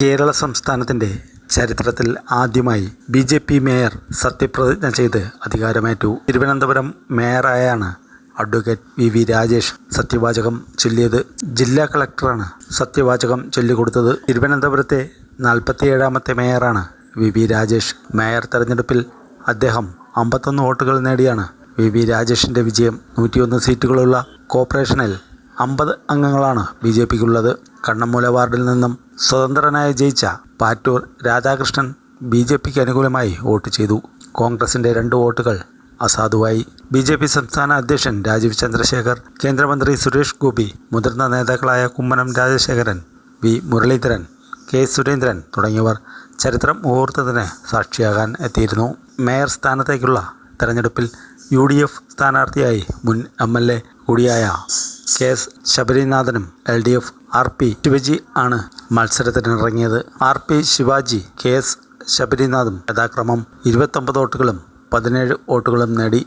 കേരള സംസ്ഥാനത്തിൻ്റെ ചരിത്രത്തിൽ ആദ്യമായി BJP മേയർ സത്യപ്രതിജ്ഞ ചെയ്ത് അധികാരമേറ്റു. തിരുവനന്തപുരം മേയറായാണ് അഡ്വക്കേറ്റ് VV രാജേഷ് സത്യവാചകം ചൊല്ലിയത്. ജില്ലാ കളക്ടറാണ് സത്യവാചകം ചൊല്ലിക്കൊടുത്തത്. തിരുവനന്തപുരത്തെ 47ാമത്തെ മേയറാണ് VV രാജേഷ്. മേയർ തെരഞ്ഞെടുപ്പിൽ അദ്ദേഹം 51 വോട്ടുകൾ നേടിയാണ് VV രാജേഷിൻ്റെ വിജയം. 101 സീറ്റുകളുള്ള കോർപ്പറേഷനിൽ 50 അംഗങ്ങളാണ് BJPക്കുള്ളത്. കണ്ണമ്മൂല വാർഡിൽ നിന്നും സ്വതന്ത്രനായി ജയിച്ച പാറ്റൂർ രാധാകൃഷ്ണൻ BJPക്ക് അനുകൂലമായി വോട്ട് ചെയ്തു. കോൺഗ്രസിൻ്റെ 2 വോട്ടുകൾ അസാധുവായി. BJP സംസ്ഥാന അധ്യക്ഷൻ രാജീവ് ചന്ദ്രശേഖർ, കേന്ദ്രമന്ത്രി സുരേഷ് ഗോപി, മുതിർന്ന നേതാക്കളായ കുമ്മനം രാജശേഖരൻ, V മുരളീധരൻ, K സുരേന്ദ്രൻ തുടങ്ങിയവർ ചരിത്ര മുഹൂർത്തത്തിന് സാക്ഷിയാകാൻ എത്തിയിരുന്നു. മേയർ സ്ഥാനത്തേക്കുള്ള തെരഞ്ഞെടുപ്പിൽ UDF സ്ഥാനാർത്ഥിയായി മുൻ MLA കൂടിയായ KS ശബരിനാഥനും LDF RP ശിവജി ആണ് മത്സരത്തിനിറങ്ങിയത്. RP ശിവാജി, KS ശബരിനാഥും യഥാക്രമം 29 വോട്ടുകളും 17 വോട്ടുകളും നേടി.